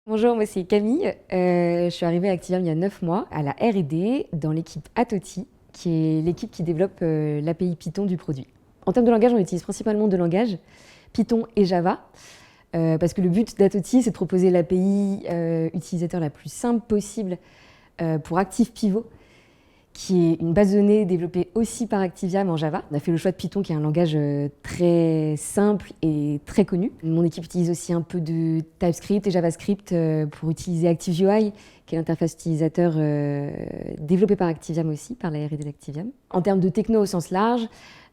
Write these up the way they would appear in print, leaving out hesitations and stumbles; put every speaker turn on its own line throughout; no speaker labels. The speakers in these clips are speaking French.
Bonjour, moi c'est Camille. Je suis arrivée à Activium il y a 9 mois à la R&D dans l'équipe Atoti, qui est l'équipe qui développe l'API Python du produit. En termes de langage, on utilise principalement deux langages, Python et Java, parce que le but d'Atoti, c'est de proposer l'API utilisateur la plus simple possible pour Active Pivot, qui est une base de données développée aussi par Activium en Java. On a fait le choix de Python, qui est un langage très simple et très connu. Mon équipe utilise aussi un peu de TypeScript et JavaScript pour utiliser ActiveUI, qui est l'interface utilisateur développée par Activium aussi, par la R&D d'Activium. En termes de techno au sens large,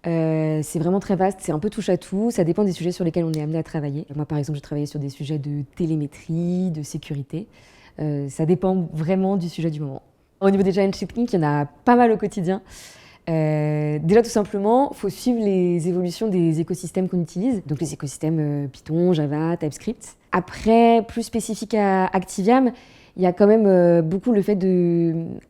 c'est vraiment très vaste, c'est un peu touche à tout, ça dépend des sujets sur lesquels on est amené à travailler. Moi par exemple, j'ai travaillé sur des sujets de télémétrie, de sécurité. Ça dépend vraiment du sujet du moment. Au niveau des challenges techniques, il y en a pas mal au quotidien. Déjà tout simplement, il faut suivre les évolutions des écosystèmes qu'on utilise, donc les écosystèmes Python, Java, TypeScript. Après, plus spécifique à Activium, il y a quand même beaucoup le fait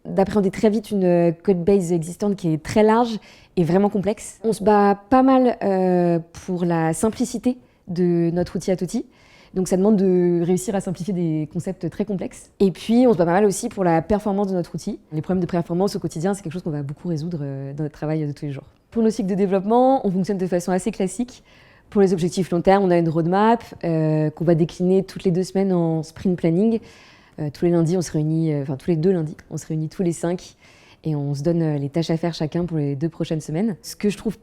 d'appréhender très vite une codebase existante qui est très large et vraiment complexe. On se bat pas mal pour la simplicité de notre outil Atoti. Donc ça demande de réussir à simplifier des concepts très complexes. Et puis on se bat pas mal aussi pour la performance de notre outil. Les problèmes de performance au quotidien, c'est quelque chose qu'on va beaucoup résoudre dans notre travail de tous les jours. Pour nos cycles de développement, on fonctionne de façon assez classique. Pour les objectifs long terme, on a une roadmap qu'on va décliner toutes les 2 semaines en sprint planning. Tous les lundis, on se réunit, tous les 2 lundis, on se réunit tous les 5 et on se donne les tâches à faire chacun pour les 2 prochaines semaines. Ce que je trouve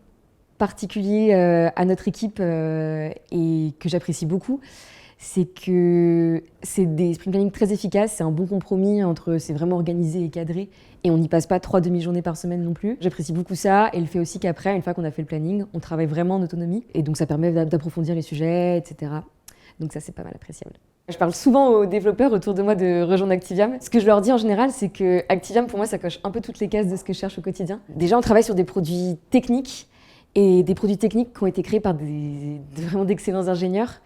particulier à notre équipe et que j'apprécie beaucoup, c'est que c'est des sprint planning très efficaces, c'est un bon compromis entre c'est vraiment organisé et cadré et on n'y passe pas 3 demi-journées par semaine non plus. J'apprécie beaucoup ça et le fait aussi qu'après, une fois qu'on a fait le planning, on travaille vraiment en autonomie et donc ça permet d'approfondir les sujets, etc. Donc ça, c'est pas mal appréciable. Je parle souvent aux développeurs autour de moi de rejoindre Activium. Ce que je leur dis en général, c'est que Activium, pour moi, ça coche un peu toutes les cases de ce que je cherche au quotidien. Déjà, on travaille sur des produits techniques et des produits techniques qui ont été créés par vraiment d'excellents ingénieurs.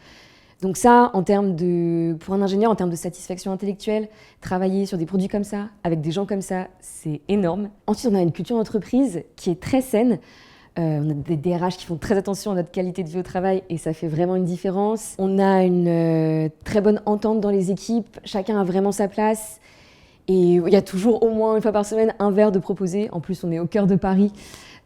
Donc ça, pour un ingénieur, en termes de satisfaction intellectuelle, travailler sur des produits comme ça, avec des gens comme ça, c'est énorme. Ensuite, on a une culture d'entreprise qui est très saine. On a des DRH qui font très attention à notre qualité de vie au travail et ça fait vraiment une différence. On a une très bonne entente dans les équipes, chacun a vraiment sa place. Et il y a toujours au moins une fois par semaine un verre de proposer. En plus, on est au cœur de Paris.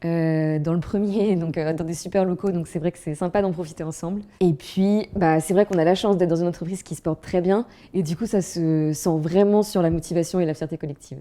Dans le premier, donc dans des super locaux, donc c'est vrai que c'est sympa d'en profiter ensemble. Et puis, c'est vrai qu'on a la chance d'être dans une entreprise qui se porte très bien, et du coup, ça se sent vraiment sur la motivation et la fierté collective.